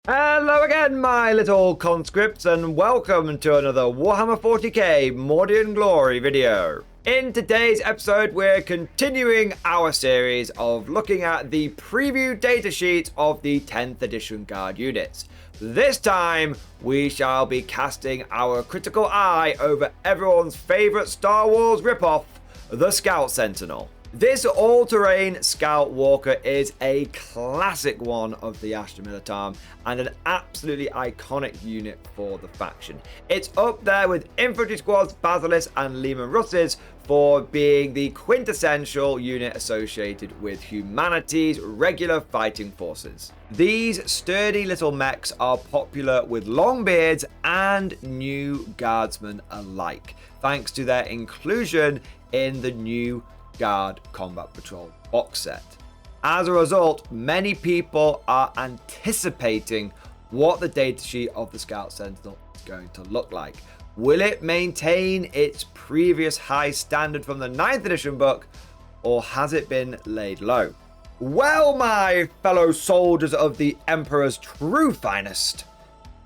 Hello again, my little conscripts, and welcome to another Warhammer 40k Mordian Glory video. In today's episode, we're continuing our series of looking at the preview datasheet of the 10th edition Guard units. This time, we shall be casting our critical eye over everyone's favourite Star Wars ripoff, the Scout Sentinel. This all-terrain Scout Walker is a classic one of the Astra Militarum and an absolutely iconic unit for the faction. It's up there with Infantry Squads, Basilisks and Lehman Russes for being the quintessential unit associated with humanity's regular fighting forces. These sturdy little mechs are popular with long beards and new guardsmen alike, thanks to their inclusion in the new Guard Combat Patrol box set. As a result, many people are anticipating what the datasheet of the Scout Sentinel is going to look like. Will it maintain its previous high standard from the 9th edition book, or has it been laid low? Well, my fellow soldiers of the Emperor's true finest,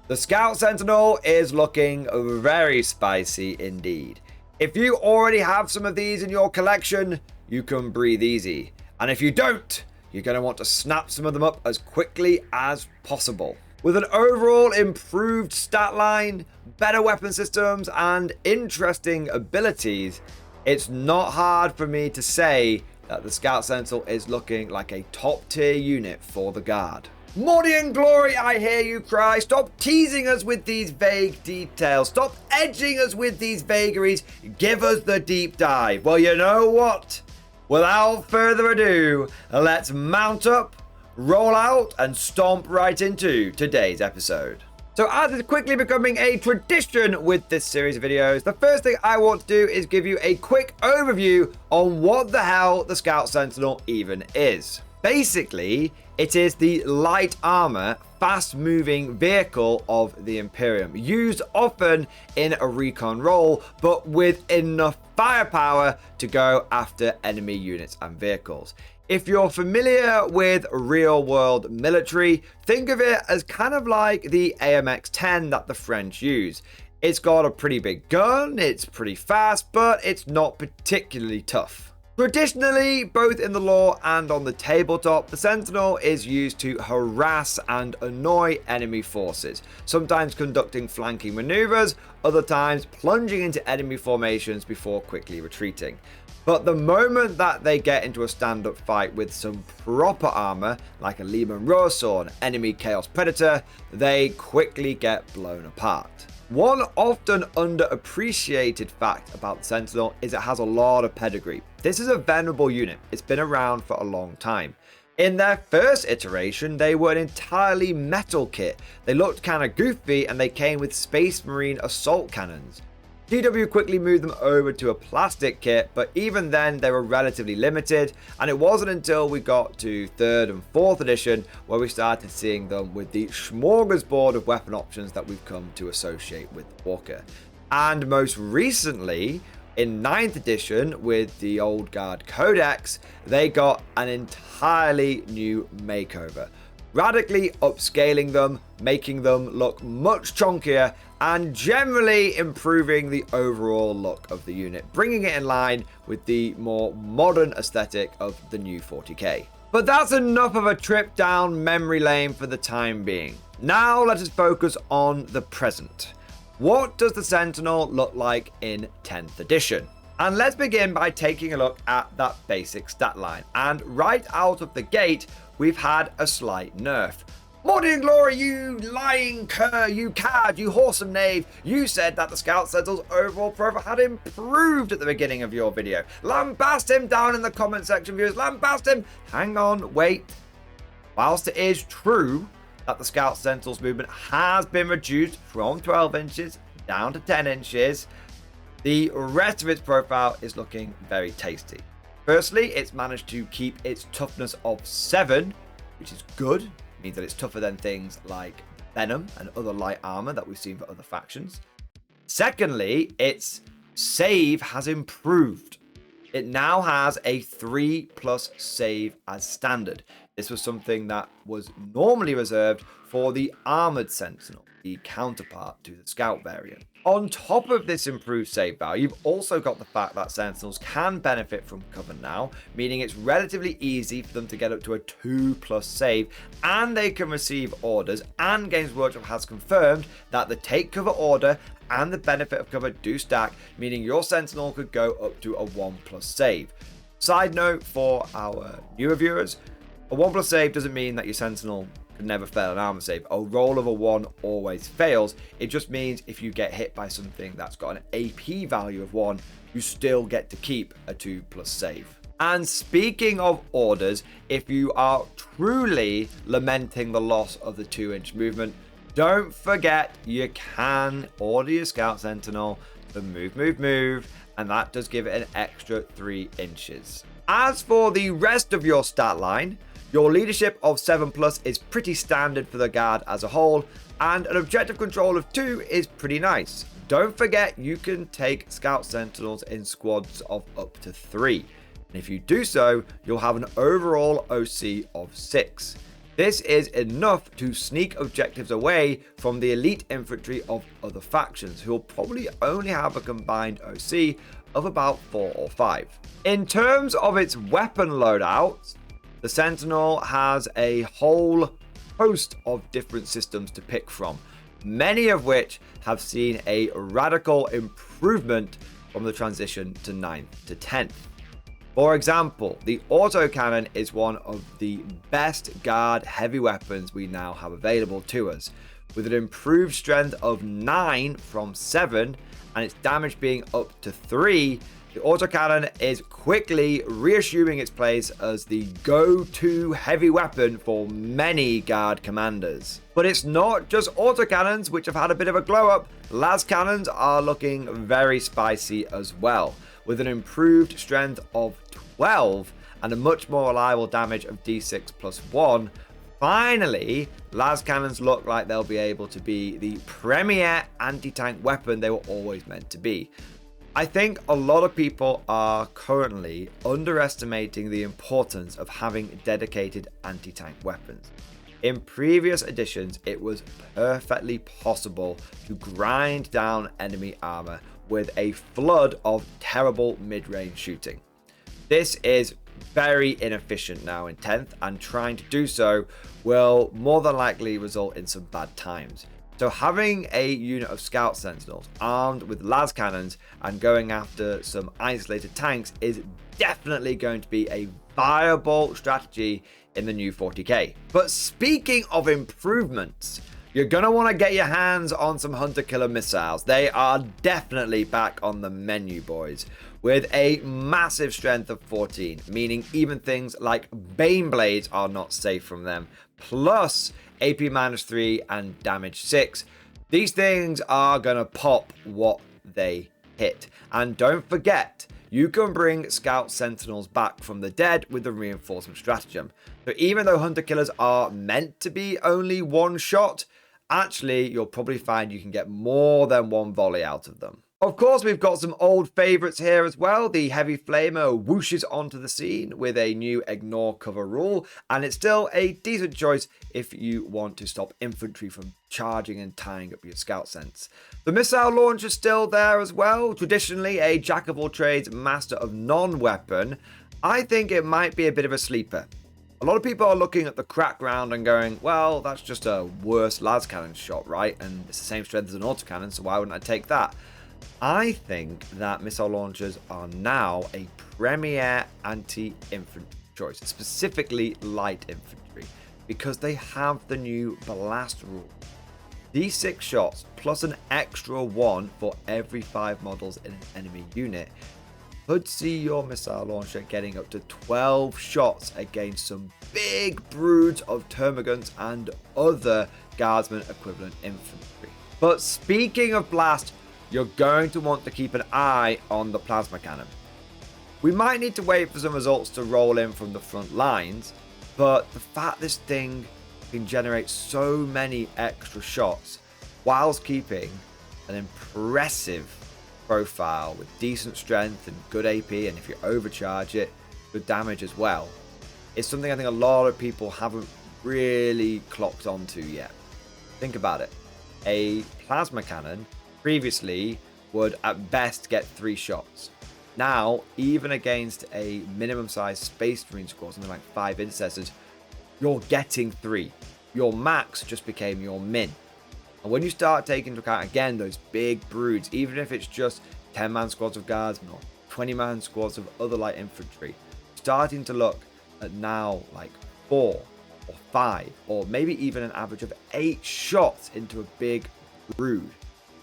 the Scout Sentinel is looking very spicy indeed. If you already have some of these in your collection, you can breathe easy. And if you don't, you're going to want to snap some of them up as quickly as possible. With an overall improved stat line, better weapon systems, and interesting abilities, it's not hard for me to say that the Scout Sentinel is looking like a top tier unit for the Guard. Mordian Glory, I hear you cry. Stop teasing us with these vague details. Stop edging us with these vagaries. Give us the deep dive. Well, you know what? Without further ado, let's mount up, roll out, and stomp right into today's episode. So as is quickly becoming a tradition with this series of videos, the first thing I want to do is give you a quick overview on what the hell the Scout Sentinel even is. Basically, it is the light armor, fast-moving vehicle of the Imperium, used often in a recon role, but with enough firepower to go after enemy units and vehicles. If you're familiar with real-world military, think of it as kind of like the AMX-10 that the French use. It's got a pretty big gun, it's pretty fast, but it's not particularly tough. Traditionally, both in the lore and on the tabletop, the Sentinel is used to harass and annoy enemy forces, sometimes conducting flanking maneuvers, other times plunging into enemy formations before quickly retreating. But the moment that they get into a stand-up fight with some proper armor, like a Lehman Russ or an enemy Chaos Predator, they quickly get blown apart. One often underappreciated fact about the Sentinel is it has a lot of pedigree. This is a venerable unit. It's been around for a long time. In their first iteration, they were an entirely metal kit. They looked kind of goofy and they came with Space Marine assault cannons. GW quickly moved them over to a plastic kit, but even then they were relatively limited, and it wasn't until we got to 3rd and 4th edition where we started seeing them with the smorgasbord of weapon options that we've come to associate with the Walker. And most recently, in 9th edition with the Old Guard Codex, they got an entirely new makeover, radically upscaling them, making them look much chunkier, and generally improving the overall look of the unit, bringing it in line with the more modern aesthetic of the new 40k. But that's enough of a trip down memory lane for the time being. Now let us focus on the present. What does the Sentinel look like in 10th edition? And let's begin by taking a look at that basic stat line. And right out of the gate, we've had a slight nerf. Mordian Glory, you lying cur, you cad, you whoresome knave. You said that the Scout Sentinel's overall profile had improved at the beginning of your video. Lambast him down in the comment section, viewers. Lambast him. Hang on, wait. Whilst it is true that the Scout Sentinel's movement has been reduced from 12 inches down to 10 inches, the rest of its profile is looking very tasty. Firstly, it's managed to keep its toughness of 7, which is good. It means that it's tougher than things like Venom and other light armor that we've seen for other factions. Secondly, its save has improved. It now has a 3+ save as standard. This was something that was normally reserved for the armored Sentinel, the counterpart to the Scout variant. On top of this improved save value, you've also got the fact that Sentinels can benefit from cover now, meaning it's relatively easy for them to get up to a 2+ save, and they can receive orders, and Games Workshop has confirmed that the take cover order and the benefit of cover do stack, meaning your Sentinel could go up to a 1+ save. Side note for our newer viewers, a 1+ save doesn't mean that your Sentinel can never fail an armor save. A roll of a 1 always fails. It just means if you get hit by something that's got an AP value of 1, you still get to keep a 2+ save. And speaking of orders, if you are truly lamenting the loss of the 2-inch movement, don't forget you can order your Scout Sentinel to move, and that does give it an extra 3 inches. As for the rest of your stat line, your leadership of 7+ is pretty standard for the guard as a whole, and an objective control of 2 is pretty nice. Don't forget you can take Scout Sentinels in squads of up to 3, and if you do so, you'll have an overall OC of 6. This is enough to sneak objectives away from the elite infantry of other factions, who will probably only have a combined OC of about 4 or 5. In terms of its weapon loadout, the Sentinel has a whole host of different systems to pick from, many of which have seen a radical improvement from the transition to 9th to 10th. For example, the autocannon is one of the best guard heavy weapons we now have available to us, with an improved strength of 9 from 7 and its damage being up to 3. The autocannon is quickly reassuming its place as the go-to heavy weapon for many guard commanders. But it's not just autocannons which have had a bit of a glow up. Las cannons are looking very spicy as well, with an improved strength of 12 and a much more reliable damage of d6+1. Finally, las cannons look like they'll be able to be the premier anti-tank weapon they were always meant to be. I think a lot of people are currently underestimating the importance of having dedicated anti-tank weapons. In previous editions, it was perfectly possible to grind down enemy armor with a flood of terrible mid-range shooting. This is very inefficient now in 10th, and trying to do so will more than likely result in some bad times. So having a unit of Scout Sentinels armed with las cannons and going after some isolated tanks is definitely going to be a viable strategy in the new 40k. But speaking of improvements, you're going to want to get your hands on some Hunter Killer missiles. They are definitely back on the menu, boys, with a massive strength of 14, meaning even things like Bane Blades are not safe from them, plus AP -3 and damage 6. These things are going to pop what they hit. And don't forget, you can bring Scout Sentinels back from the dead with the reinforcement stratagem. So even though Hunter Killers are meant to be only one shot, actually you'll probably find you can get more than one volley out of them. Of course, we've got some old favorites here as well. The Heavy Flamer whooshes onto the scene with a new ignore cover rule, and it's still a decent choice if you want to stop infantry from charging and tying up your Scout Sense. The missile launch is still there as well. Traditionally a jack of all trades, master of non-weapon. I think it might be a bit of a sleeper. A lot of people are looking at the crack round and going, well, that's just a worse las cannon shot, right? And it's the same strength as an autocannon, so why wouldn't I take that? I think that missile launchers are now a premier anti-infantry choice, specifically light infantry, because they have the new blast rule. D6 shots plus an extra 1 for every 5 models in an enemy unit could see your missile launcher getting up to 12 shots against some big broods of termagants and other guardsman equivalent infantry. But speaking of blast, you're going to want to keep an eye on the plasma cannon. We might need to wait for some results to roll in from the front lines, but the fact this thing can generate so many extra shots whilst keeping an impressive profile with decent strength and good AP, and if you overcharge it, good damage as well, is something I think a lot of people haven't really clocked onto yet. Think about it. A plasma cannon previously would at best get 3 shots. Now, even against a minimum size Space Marine squad, something like 5 intercessors, you're getting 3. Your max just became your min. And when you start taking into account, again, those big broods, even if it's just 10-man squads of guardsmen or 20-man squads of other light infantry, starting to look at now like 4 or 5 or maybe even an average of 8 shots into a big brood.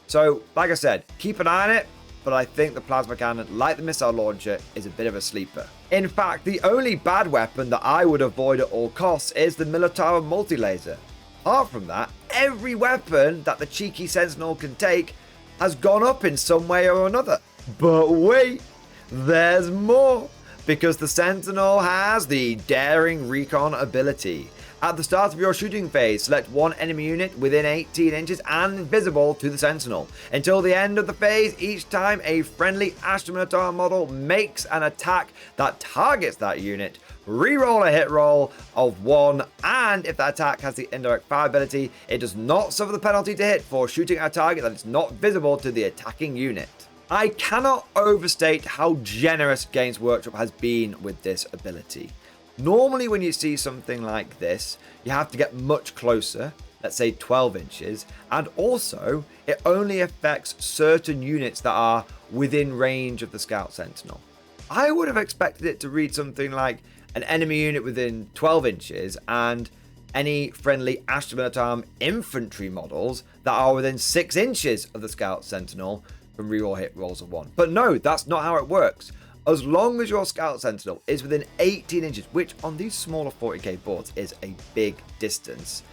So, like I said, keep an eye on it, but I think the plasma cannon, like the missile launcher, is a bit of a sleeper. In fact, the only bad weapon that I would avoid at all costs is the Militarum multi-laser. Apart from that, every weapon that the cheeky Sentinel can take has gone up in some way or another. But wait, there's more, because the Sentinel has the Daring Recon ability. At the start of your shooting phase, select one enemy unit within 18 inches and visible to the Sentinel. Until the end of the phase, each time a friendly Astra Militarum model makes an attack that targets that unit, reroll a hit roll of 1, and if that attack has the indirect fire ability, it does not suffer the penalty to hit for shooting at a target that is not visible to the attacking unit. I cannot overstate how generous Games Workshop has been with this ability. Normally when you see something like this, you have to get much closer, let's say 12 inches, and also it only affects certain units that are within range of the Scout Sentinel. I would have expected it to read something like an enemy unit within 12 inches and any friendly Astra Militarum infantry models that are within 6 inches of the Scout Sentinel from reroll hit rolls of 1. But no, that's not how it works. As long as your Scout Sentinel is within 18 inches, which on these smaller 40k boards is a big distance,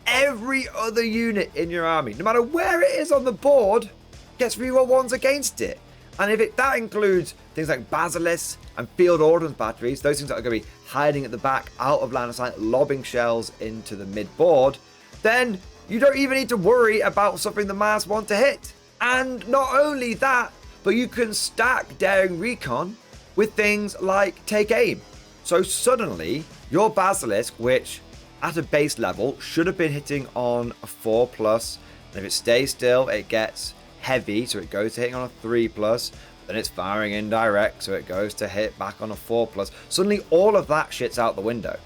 every other unit in your army, no matter where it is on the board, gets reroll 1s against it. And if that includes things like basilisks and field ordnance batteries, those things that are going to be hiding at the back, out of line of sight, lobbing shells into the mid-board, then you don't even need to worry about suffering the -1 to hit. And not only that, but you can stack Daring Recon with things like Take Aim. So suddenly, your Basilisk, which at a base level should have been hitting on a 4+, and if it stays still, it gets heavy, so it goes to hitting on a 3+, then it's firing indirect, so it goes to hit back on a 4+. Suddenly, all of that shit's out the window.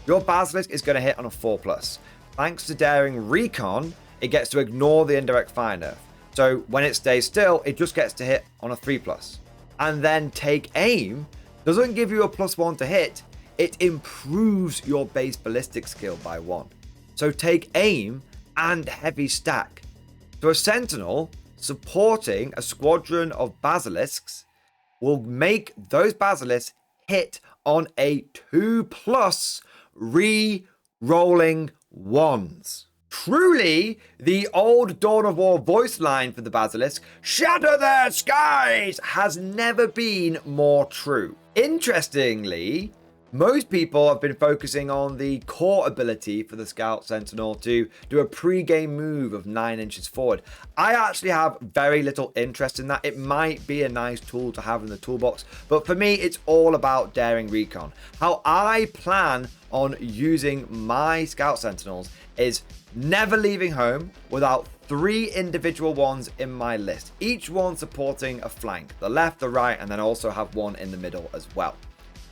Your Basilisk is going to hit on a 4+. Thanks to Daring Recon, it gets to ignore the indirect fire nerf. So when it stays still, it just gets to hit on a 3+. And then Take Aim doesn't give you a +1 to hit, it improves your base ballistic skill by 1. So Take Aim and Heavy stack. So a Sentinel supporting a squadron of Basilisks will make those Basilisks hit on a 2+ re-rolling 1s. Truly, the old Dawn of War voice line for the Basilisk, "Shatter their skies," has never been more true. Interestingly, most people have been focusing on the core ability for the Scout Sentinel to do a pre-game move of 9 inches forward. I actually have very little interest in that. It might be a nice tool to have in the toolbox, but for me, it's all about Daring Recon. How I plan on using my Scout Sentinels is never leaving home without 3 individual ones in my list, each one supporting a flank, the left, the right, and then also have one in the middle as well.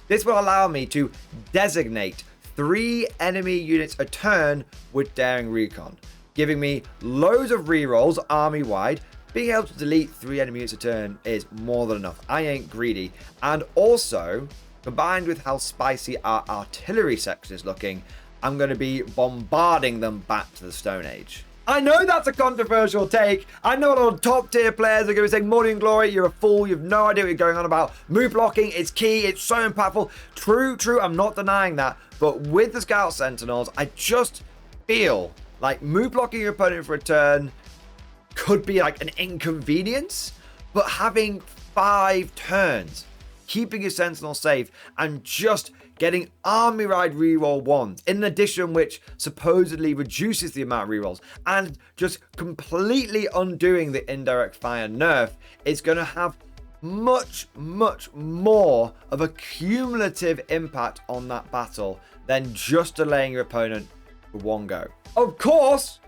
This will allow me to designate 3 enemy units a turn with Daring Recon, giving me loads of rerolls army-wide. Being able to delete 3 enemy units a turn is more than enough. I ain't greedy. And also, combined with how spicy our artillery section is looking, I'm going to be bombarding them back to the Stone Age. I know that's a controversial take. I know a lot of top tier players are going to be saying, Morning Glory, you're a fool. You have no idea what you're going on about. Move blocking is key. It's so impactful. True. I'm not denying that. But with the Scout Sentinels, I just feel like move blocking your opponent for a turn could be like an inconvenience. But having 5 turns, keeping your Sentinel safe, and just getting army ride reroll 1s, in addition, which supposedly reduces the amount of rerolls, and just completely undoing the indirect fire nerf, is going to have much more of a cumulative impact on that battle than just delaying your opponent for one go. Of course,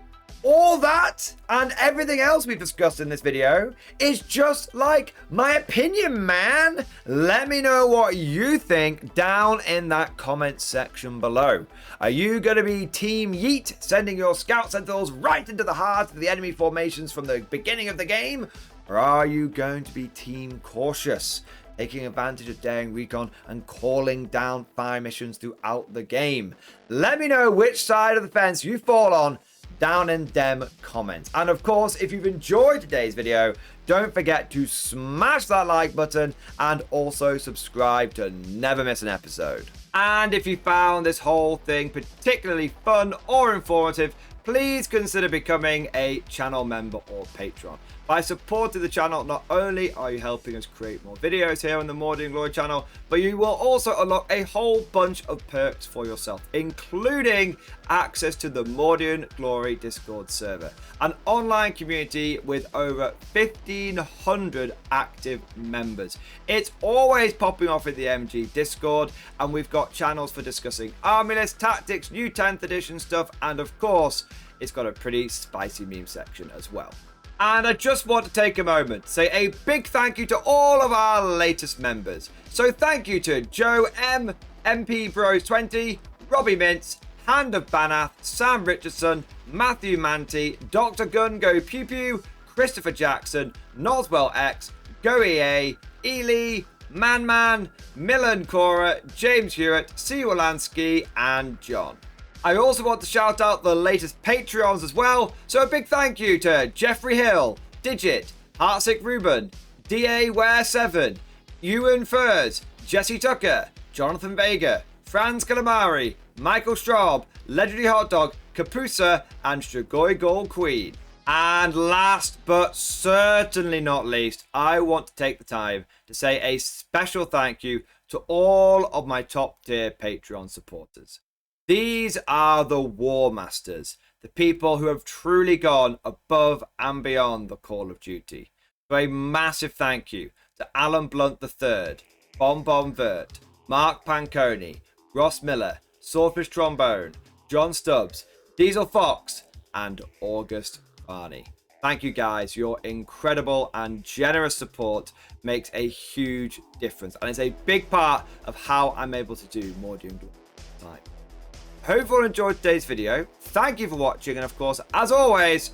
all that and everything else we've discussed in this video is just like my opinion, man. Let me know what you think down in that comment section below. Are you going to be Team Yeet, sending your Scout Sentinels right into the heart of the enemy formations from the beginning of the game? Or are you going to be Team Cautious, taking advantage of daring recon and calling down fire missions throughout the game? Let me know which side of the fence you fall on down in them comments. And of course, if you've enjoyed today's video, don't forget to smash that like button and also subscribe to never miss an episode. And if you found this whole thing particularly fun or informative, please consider becoming a channel member or patron. By supporting the channel, not only are you helping us create more videos here on the Mordy and Glory channel, but you will also unlock a whole bunch of perks for yourself, including access to the Mordy and Glory Discord server, an online community with over 1,500 active members. It's always popping off in the MG Discord, and we've got channels for discussing army list tactics, new 10th edition stuff, and of course, it's got a pretty spicy meme section as well. And I just want to take a moment to say a big thank you to all of our latest members. So thank you to Joe M, MP Bros 20, Robbie Mintz, Hand of Banath, Sam Richardson, Matthew Manty, Dr. Gun Go Pew Pew, Christopher Jackson, Noswell X, Go EA, Ely, Man, Millen Cora, James Hewitt, C. Wolanski, and John. I also want to shout out the latest Patreons as well, so a big thank you to Jeffrey Hill, Digit, Heartsick Ruben, DA Ware 7, Ewan Furs, Jesse Tucker, Jonathan Vega, Franz Calamari, Michael Straub, Legendary Hot Dog, Capusa, and Strigoi Gold Queen. And last but certainly not least, I want to take the time to say a special thank you to all of my top tier Patreon supporters. These are the War Masters, the people who have truly gone above and beyond the call of duty. So a massive thank you to Alan Blunt III, Bon Vert, Mark Panconi, Ross Miller, Swordfish Trombone, John Stubbs, Diesel Fox, and August Barney. Thank you guys. Your incredible and generous support makes a huge difference, and it's a big part of how I'm able to do more Doom time. Hope you all enjoyed today's video. Thank you for watching, and of course, as always,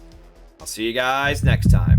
I'll see you guys next time.